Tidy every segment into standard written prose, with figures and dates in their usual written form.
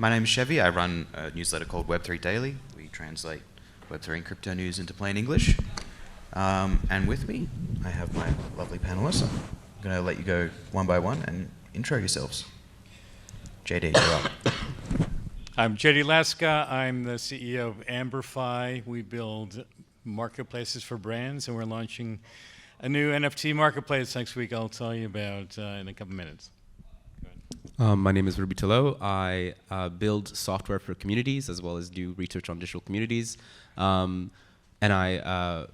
My name is Chevy. I run a newsletter called Web3 Daily. We translate Web3 and crypto news into plain English. And with me, I have my lovely panelists. I'm going to let you go one by one and intro yourselves. JD, you're up. I'm JD Lasica. I'm the CEO of AmberFi. We build marketplaces for brands, and we're launching a new NFT marketplace next week I'll tell you about in a couple minutes. My name is Thelot. I build software for communities as well as do research on digital communities. And I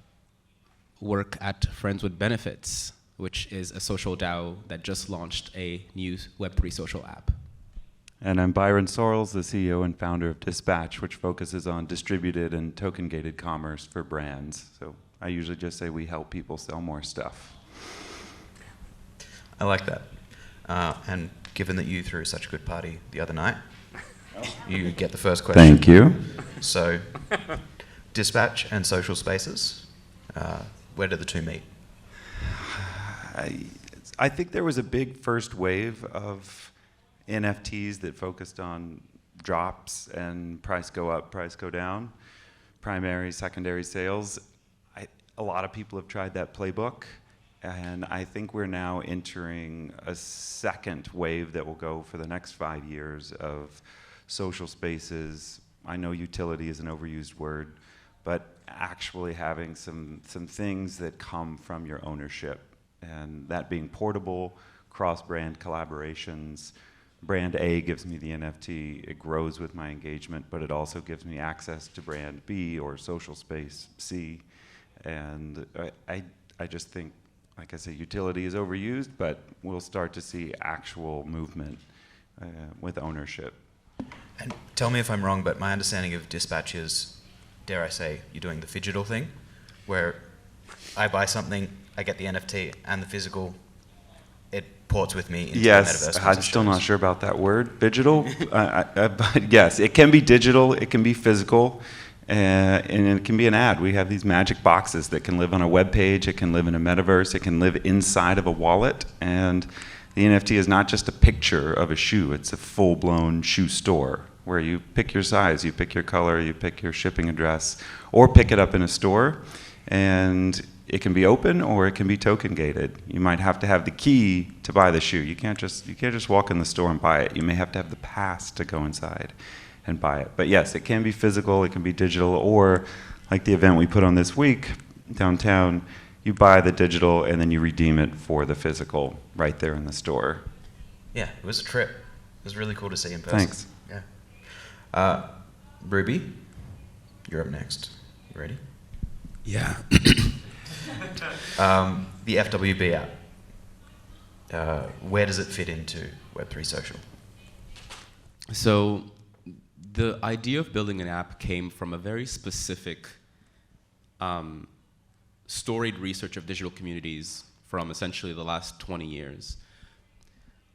work at Friends with Benefits, which is a social DAO that just launched a new Web3 social app. And I'm Byron Sorrells, the CEO and founder of Dispatch, which focuses on distributed and token-gated commerce for brands. So I usually just say we help people sell more stuff. I like that. And given that you threw such a good party the other night, you get the first question. Thank you. So, Dispatch and social spaces, where do the two meet? I think there was a big first wave of NFTs that focused on drops and price go up, price go down, primary, secondary sales. A lot of people have tried that playbook, and I think we're now entering a second wave that will go for the next 5 years of social spaces. I know utility is an overused word, but actually having some things that come from your ownership, and that being portable, cross-brand collaborations. Brand A gives me the NFT, it grows with my engagement, but it also gives me access to brand B or social space C. And I just think, like I say, utility is overused, but we'll start to see actual movement with ownership. And tell me if I'm wrong, but my understanding of Dispatch is, dare I say, you're doing the phygital thing, where I buy something, I get the NFT and the physical, it ports with me into the metaverse. Yes, I'm still not sure about that word, phygital. But yes, it can be digital, it can be physical. And it can be an ad. We have these magic boxes that can live on a web page, it can live in a metaverse, it can live inside of a wallet. And the NFT is not just a picture of a shoe, it's a full-blown shoe store where you pick your size, you pick your color, you pick your shipping address, or pick it up in a store. And it can be open or it can be token gated. You might have to have the key to buy the shoe. You can't just walk in the store and buy it. You may have to have the pass to go inside and buy it. But yes, it can be physical, it can be digital, or like the event we put on this week downtown, you buy the digital and then you redeem it for the physical right there in the store. Yeah, it was a trip. It was really cool to see in person. Thanks. Yeah. Ruby, you're up next. You ready? Yeah. The FWB app, where does it fit into Web3 social? So the idea of building an app came from a very specific storied research of digital communities from essentially the last 20 years.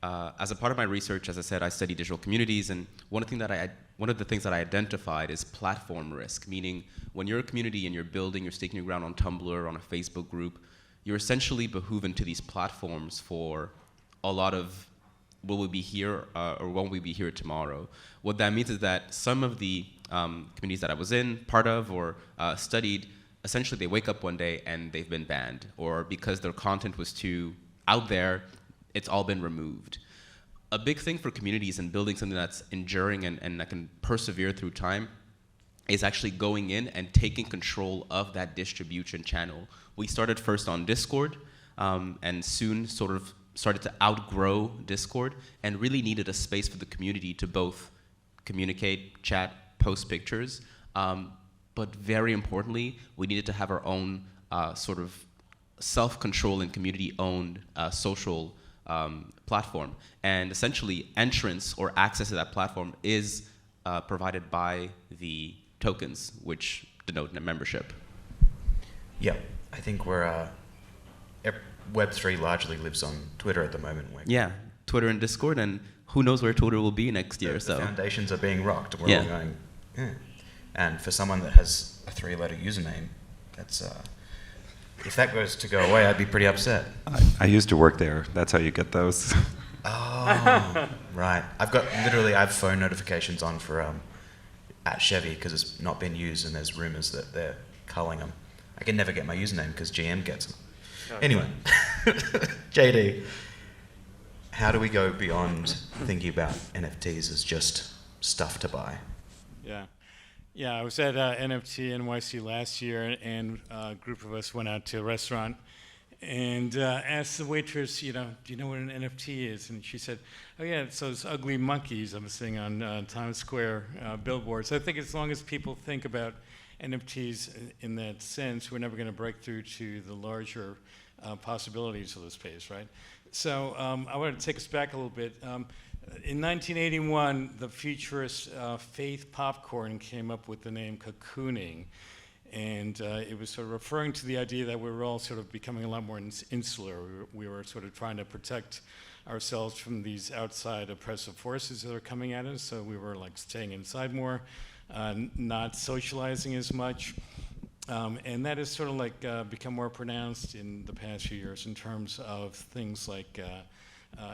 As a part of my research, as I said, I study digital communities, and one of the things that I identified is platform risk, meaning when you're a community and you're building, you're staking your ground on Tumblr, on a Facebook group, you're essentially beholden to these platforms for a lot of will we be here or won't we be here tomorrow. What that means is that some of the communities that I was in, part of, or studied, essentially they wake up one day and they've been banned, or because their content was too out there, it's all been removed. A big thing for communities and building something that's enduring and that can persevere through time is actually going in and taking control of that distribution channel. We started first on Discord and soon sort of started to outgrow Discord and really needed a space for the community to both communicate, chat, post pictures, but very importantly, we needed to have our own sort of self-controlling, community-owned social platform. And essentially, entrance or access to that platform is provided by the tokens, which denote a membership. Yeah, I think Web3 largely lives on Twitter at the moment. Yeah, Twitter and Discord, and who knows where Twitter will be next year. The foundations are being rocked. We're Yeah. all going, yeah. And for someone that has a 3-letter username, that's if that goes to go away, I'd be pretty upset. I used to work there. That's how you get those. Oh, right. I have phone notifications on for at Chevy because it's not been used and there's rumors that they're culling them. I can never get my username because GM gets them. Okay. Anyway, JD, how do we go beyond thinking about NFTs as just stuff to buy? Yeah, I was at NFT.NYC last year, and a group of us went out to a restaurant and asked the waitress, do you know what an NFT is? And she said, oh yeah, it's those ugly monkeys I'm seeing on Times Square billboards. I think as long as people think about NFTs in that sense, we're never going to break through to the larger possibilities of the space, right? So I want to take us back a little bit. In 1981, the futurist Faith Popcorn came up with the name cocooning. And it was sort of referring to the idea that we were all sort of becoming a lot more insular. We were sort of trying to protect ourselves from these outside oppressive forces that are coming at us. So we were like staying inside more, not socializing as much. And that has sort of like become more pronounced in the past few years in terms of things like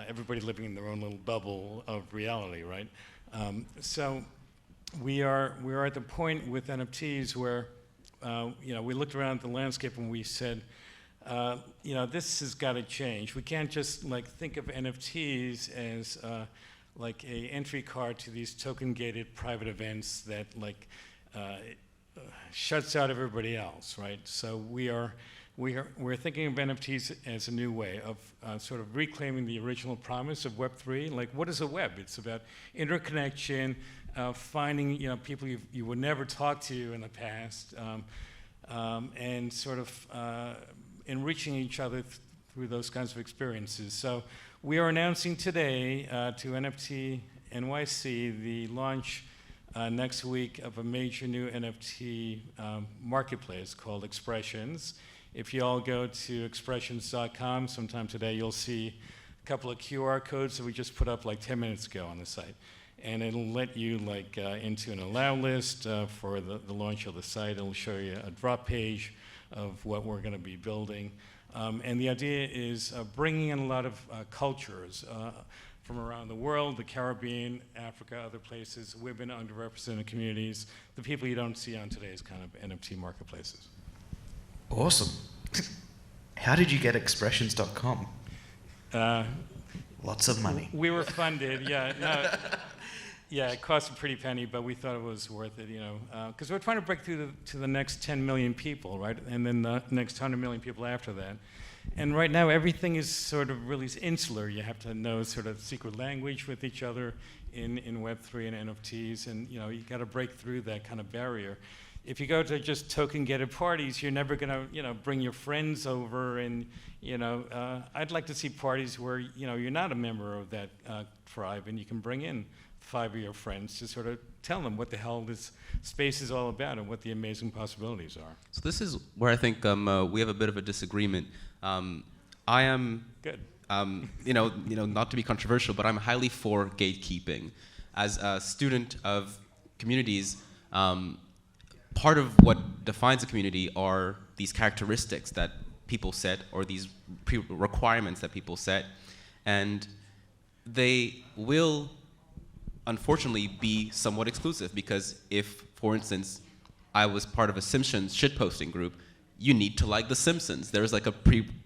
everybody living in their own little bubble of reality, right? So we are at the point with NFTs where we looked around at the landscape and we said, this has got to change. We can't just like think of NFTs as like a entry card to these token-gated private events that like shuts out everybody else, right? So we're thinking of NFTs as a new way of sort of reclaiming the original promise of Web3. Like, what is a web? It's about interconnection, finding people you would never talk to in the past, and sort of enriching each other through those kinds of experiences. So we are announcing today to NFT.NYC the launch next week of a major new NFT marketplace called Expressions. If you all go to expressions.com sometime today, you'll see a couple of QR codes that we just put up like 10 minutes ago on the site. And it'll let you like into an allow list for the launch of the site. It'll show you a drop page of what we're going to be building. And the idea is bringing in a lot of cultures from around the world, the Caribbean, Africa, other places, women, underrepresented communities, the people you don't see on today's kind of NFT marketplaces. Awesome. How did you get expressions.com? Lots of money. We were funded, yeah. No, yeah, it cost a pretty penny, but we thought it was worth it, because we're trying to break through to the next 10 million people, right? And then the next 100 million people after that. And right now, everything is sort of really insular. You have to know sort of secret language with each other in Web3 and NFTs, and you got to break through that kind of barrier. If you go to just token-gated parties, you're never going to, bring your friends over, and I'd like to see parties where you're not a member of that tribe, and you can bring in 5 of your friends to sort of tell them what the hell this space is all about and what the amazing possibilities are. So this is where I think we have a bit of a disagreement. I am good. Not to be controversial, but I'm highly for gatekeeping. As a student of communities, part of what defines a community are these characteristics that people set, or these requirements that people set, and they will unfortunately be somewhat exclusive, because if, for instance, I was part of a Simpsons shitposting group, you need to like The Simpsons. There's like a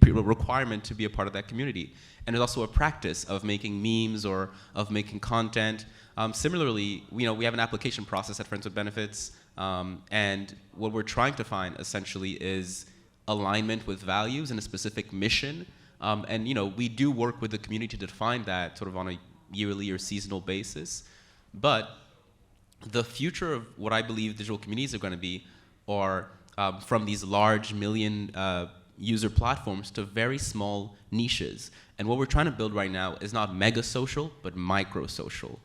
requirement to be a part of that community. And there's also a practice of making memes or of making content. Similarly, we have an application process at Friends with Benefits, and what we're trying to find essentially is alignment with values and a specific mission. And we do work with the community to define that sort of on a yearly or seasonal basis. But the future of what I believe digital communities are going to be are from these large million user platforms to very small niches. And what we're trying to build right now is not mega social, but micro social.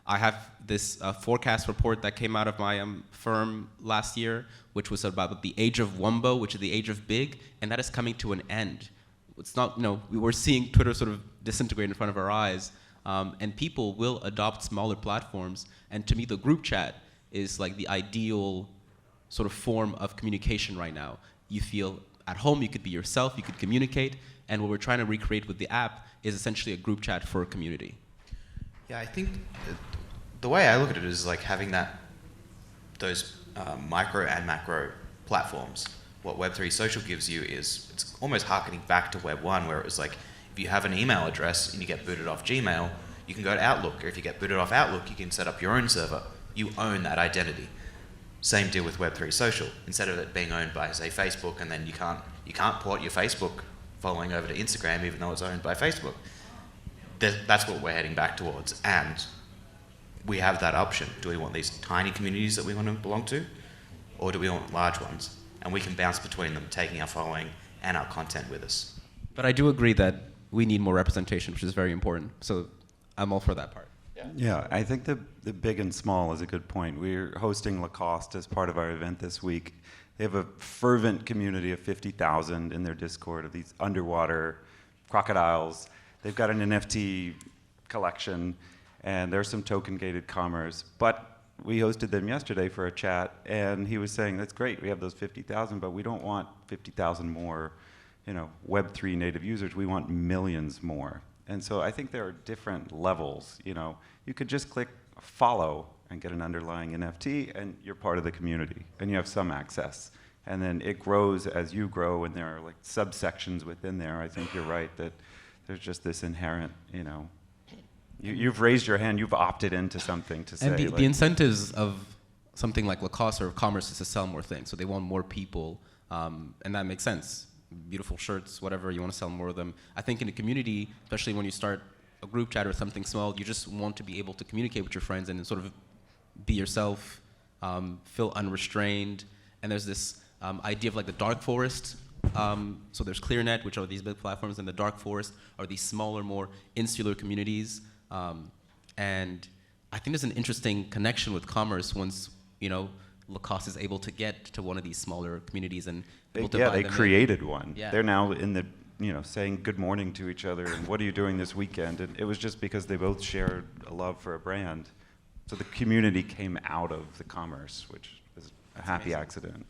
I have this forecast report that came out of my firm last year, which was about the age of Wumbo, which is the age of big, and that is coming to an end. It's not, we were seeing Twitter sort of disintegrate in front of our eyes, and people will adopt smaller platforms. And to me, the group chat is like the ideal sort of form of communication right now. You feel at home, you could be yourself, you could communicate, and what we're trying to recreate with the app is essentially a group chat for a community. Yeah, I think the way I look at it is like having those micro and macro platforms. What Web3 Social gives you is, it's almost harkening back to Web 1, where it was like, if you have an email address and you get booted off Gmail, you can go to Outlook, or if you get booted off Outlook, you can set up your own server. You own that identity. Same deal with Web3 Social. Instead of it being owned by, say, Facebook, and then you can't port your Facebook following over to Instagram, even though it's owned by Facebook. That's what we're heading back towards, and we have that option. Do we want these tiny communities that we want to belong to, or do we want large ones? And we can bounce between them, taking our following and our content with us. But I do agree that we need more representation, which is very important. So I'm all for that part. Yeah, I think the big and small is a good point. We're hosting Lacoste as part of our event this week. They have a fervent community of 50,000 in their Discord of these underwater crocodiles. They've got an NFT collection, and there's some token-gated commerce. But we hosted them yesterday for a chat, and he was saying, that's great, we have those 50,000, but we don't want 50,000 more, Web3 native users. We want millions more. And so I think there are different levels. You could just click follow and get an underlying NFT, and you're part of the community, and you have some access. And then it grows as you grow, and there are like subsections within there. I think you're right that there's just this inherent, You've raised your hand, you've opted into something to say. And the incentives of something like Lacoste or commerce is to sell more things. So they want more people, and that makes sense. Beautiful shirts, whatever, you want to sell more of them. I think in a community, especially when you start a group chat or something small, you just want to be able to communicate with your friends and sort of be yourself, feel unrestrained. And there's this idea of like the dark forest. So there's ClearNet, which are these big platforms, and the dark forest are these smaller, more insular communities. And I think there's an interesting connection with commerce once, Lacoste is able to get to one of these smaller communities and able to buy they them created one. Yeah. They're now in the, saying good morning to each other and what are you doing this weekend? And it was just because they both shared a love for a brand. So the community came out of the commerce, which is a happy accident.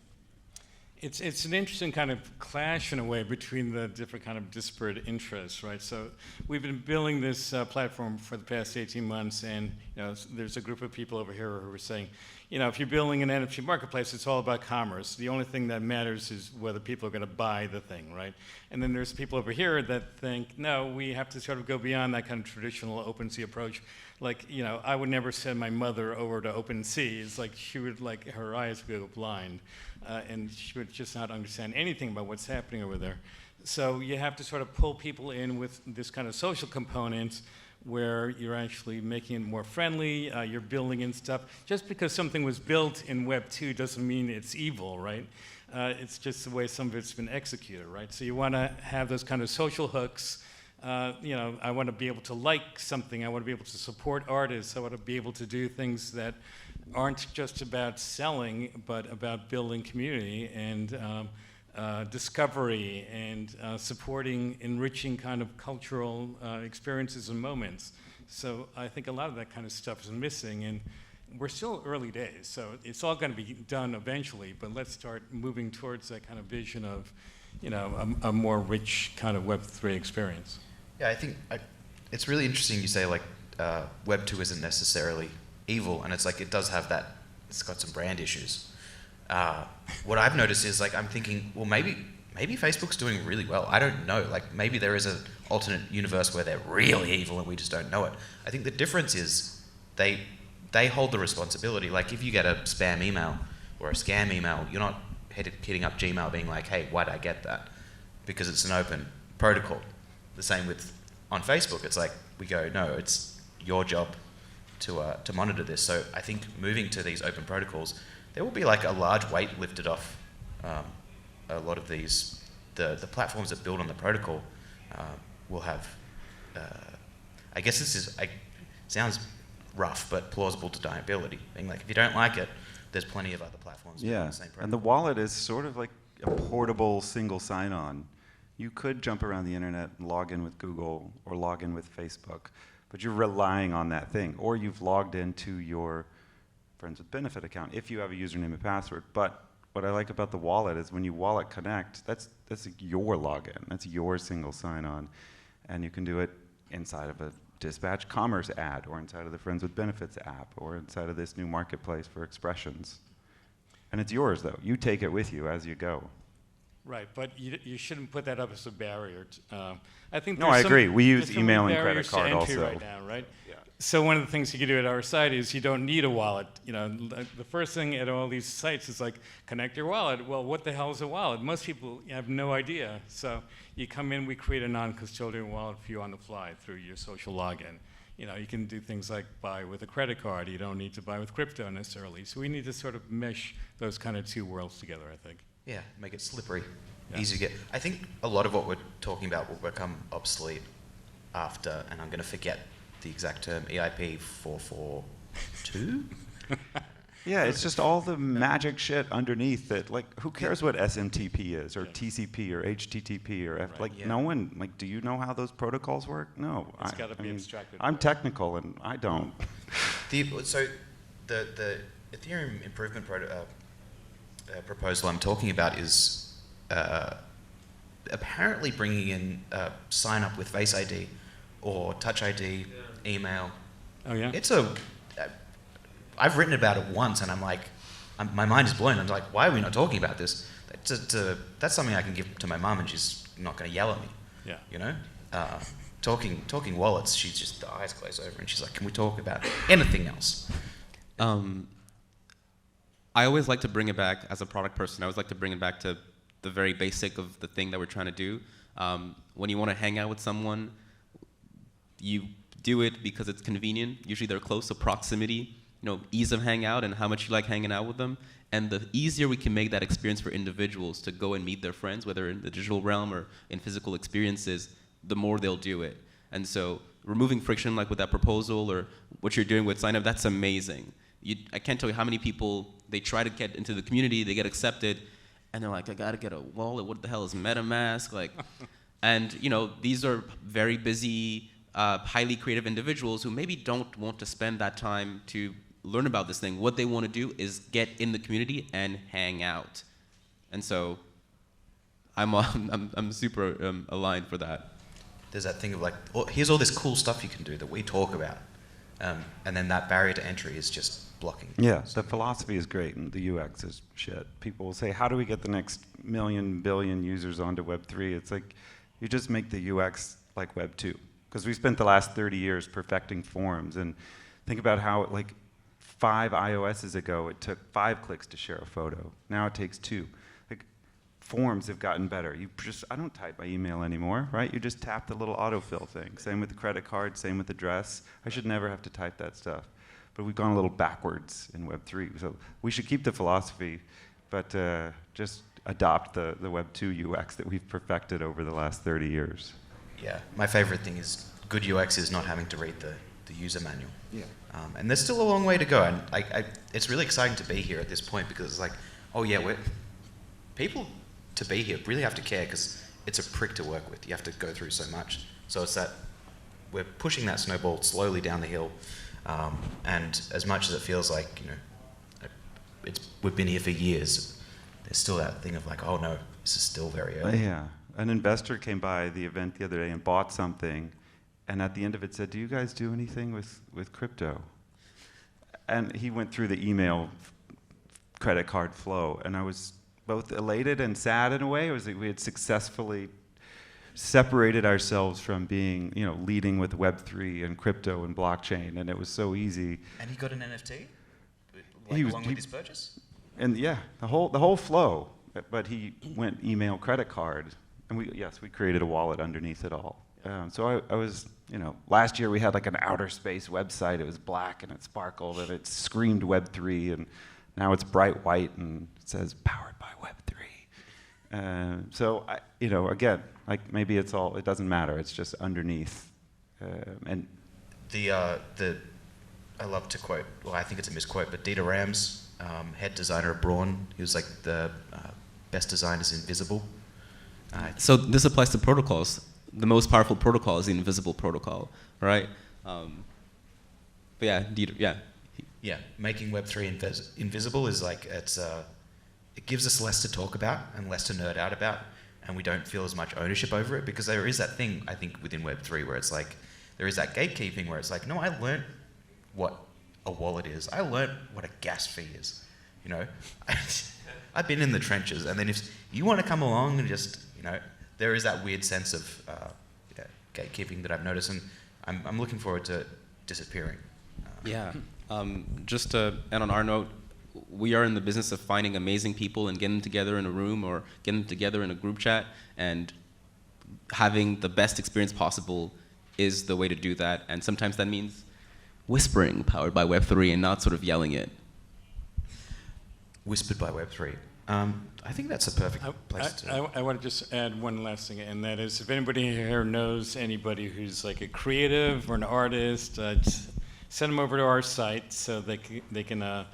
It's an interesting kind of clash in a way between the different kind of disparate interests, right? So we've been building this platform for the past 18 months, and there's a group of people over here who are saying, if you're building an NFT marketplace, it's all about commerce. The only thing that matters is whether people are going to buy the thing, right? And then there's people over here that think, no, we have to sort of go beyond that kind of traditional OpenSea approach. Like, I would never send my mother over to OpenSea. It's like she would, her eyes would go blind, and she would just not understand anything about what's happening over there. So you have to sort of pull people in with this kind of social component where you're actually making it more friendly, you're building in stuff. Just because something was built in Web 2 doesn't mean it's evil, right? It's just the way some of it's been executed, right? So you want to have those kind of social hooks. I want to be able to like something. I want to be able to support artists. I want to be able to do things that aren't just about selling, but about building community and discovery and supporting enriching kind of cultural experiences and moments. So I think a lot of that kind of stuff is missing, and we're still early days, so it's all going to be done eventually, but let's start moving towards that kind of vision of a more rich kind of Web3 experience. Yeah, I think it's really interesting you say Web 2 isn't necessarily evil, and it's like it does have that, it's got some brand issues. What I've noticed is I'm thinking, well, maybe Facebook's doing really well. I don't know. Maybe there is an alternate universe where they're really evil and we just don't know it. I think the difference is they hold the responsibility. If you get a spam email or a scam email, you're not hitting up Gmail being like, hey, why'd I get that? Because it's an open protocol. The same with on Facebook. It's we go, no, it's your job to monitor this. So I think moving to these open protocols, there will be a large weight lifted off a lot of these. The platforms that build on the protocol will have. I guess this sounds rough, but plausible deniability. Being if you don't like it, there's plenty of other platforms. Yeah, the same protocol. and the wallet is sort of like a portable single sign-on. You could jump around the internet and log in with Google or log in with Facebook, but you're relying on that thing, or you've logged into your Friends with Benefit account if you have a username and password. But what I like about the wallet is when you wallet connect, that's your login. That's your single sign-on. And you can do it inside of a Dispatch Commerce ad, or inside of the Friends with Benefits app, or inside of this new marketplace for expressions. And it's yours, though. You take it with you as you go. Right, but you shouldn't put that up as a barrier. I think No, I agree. We use there's so many email and credit barriers to card entry also. right now, right? Yeah. So one of the things you can do at our site is you don't need a wallet. You know, the first thing at all these sites is like, connect your wallet. Well, what the hell is a wallet? Most people have no idea. So you come in, we create a non-custodial wallet for you on the fly through your social login. You know, you can do things like buy with a credit card. You don't need to buy with crypto necessarily. So we need to sort of mesh those kind of two worlds together, I think. Yeah, make it slippery, Yeah. easy to get. I think a lot of what we're talking about will become obsolete after, and I'm going to forget the exact term, EIP 442? Yeah, it's just all the magic shit underneath that, like, who cares what SMTP is, or Yeah. TCP, or HTTP, or Right. like, Yeah. no one, like, do you know how those protocols work? No. It's gotta be abstracted I'm away. technical, and I don't. So the Ethereum improvement proposal I'm talking about is apparently bringing in sign up with Face ID or Touch ID, email. Oh, yeah? I've written about it once, and I'm like, my mind is blown. I'm like, why are we not talking about this? That's something I can give to my mum, and she's not going to yell at me. Yeah. You know, talking wallets, she's just the eyes glaze over, and she's like, can we talk about anything else? I always like to bring it back, as a product person, I always like to bring it back to the very basic of the thing that we're trying to do. When you want to hang out with someone, you do it because it's convenient. Usually they're close, so proximity, ease of hangout and how much you like hanging out with them. And the easier we can make that experience for individuals to go and meet their friends, whether in the digital realm or in physical experiences, the more they'll do it. And so removing friction, like with that proposal or what you're doing with sign up, that's amazing. I can't tell you how many people, they try to get into the community, they get accepted, and they're like, I gotta get a wallet, what the hell is MetaMask? Like, and these are very busy, highly creative individuals who maybe don't want to spend that time to learn about this thing. What they want to do is get in the community and hang out. And so I'm super aligned for that. There's that thing of like, oh, here's all this cool stuff you can do that we talk about. And then that barrier to entry is just blocking. Yeah, the philosophy is great, and the UX is shit. People will say, how do we get the next million, billion users onto Web3? It's like, you just make the UX like Web2. Because we spent the last 30 years perfecting forms, and think about how, like, 5 iOSs ago, it took 5 clicks to share a photo. Now it takes 2. Like, forms have gotten better. I don't type my email anymore, right? You just tap the little autofill thing. Same with the credit card, same with address. I should never have to type that stuff. But we've gone a little backwards in Web3. So we should keep the philosophy, but just adopt the Web2 UX that we've perfected over the last 30 years. Yeah, my favorite thing is good UX is not having to read the user manual. Yeah. And there's still a long way to go. And it's really exciting to be here at this point because it's like, oh yeah, people to be here really have to care because it's a prick to work with. You have to go through so much. So it's that we're pushing that snowball slowly down the hill. And as much as it feels like, we've been here for years, there's still that thing of like, oh no, this is still very early. Yeah. An investor came by the event the other day and bought something, and at the end of it said, do you guys do anything with crypto? And he went through the email credit card flow, and I was both elated and sad in a way. It was like we had successfully separated ourselves from being, leading with Web3 and crypto and blockchain, and it was so easy. And he got an NFT along with his purchase? And yeah, the whole flow. But he went email credit card, and we created a wallet underneath it all. So I was, last year we had like an outer space website. It was black and it sparkled and it screamed Web3, and now it's bright white and it says powered by Web3. So again, like maybe it doesn't matter. It's just underneath. And I love to quote. Well, I think it's a misquote, but Dieter Rams, head designer of Braun, he was like the best designers invisible. So this applies to protocols. The most powerful protocol is the invisible protocol, right? But yeah, Dieter, yeah. Yeah, making Web3 invisible is like, it's it gives us less to talk about and less to nerd out about, and we don't feel as much ownership over it, because there is that thing, I think, within Web3 where it's like, there is that gatekeeping where it's like, no, I learned what a wallet is. I learned what a gas fee is. You know, I've been in the trenches, and then if you want to come along and just, you know, there is that weird sense of gatekeeping that I've noticed, and I'm looking forward to it disappearing. Yeah. Just to end on our note, we are in the business of finding amazing people and getting together in a room or getting together in a group chat, and having the best experience possible is the way to do that. And sometimes that means whispering, powered by Web3, and not sort of yelling it. Whispered by Web3. I think that's a perfect place to... I want to just add one last thing, and that is, if anybody here knows anybody who's like a creative or an artist, send them over to our site so they can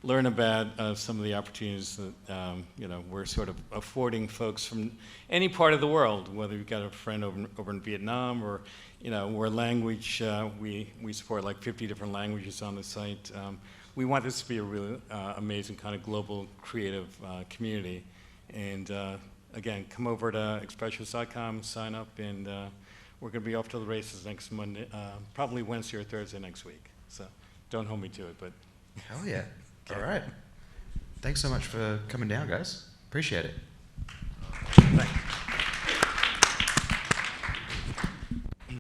learn about some of the opportunities that you know, we're sort of affording folks from any part of the world, whether you've got a friend over in Vietnam, or you know, where language, we support like 50 different languages on the site. We want this to be a really amazing kind of global creative community. And again, come over to expressions.com, sign up, and we're going to be off to the races next Monday, probably Wednesday or Thursday next week. So don't hold me to it, but. Hell yeah. All right. Thanks so much for coming down, guys. Appreciate it. Thanks.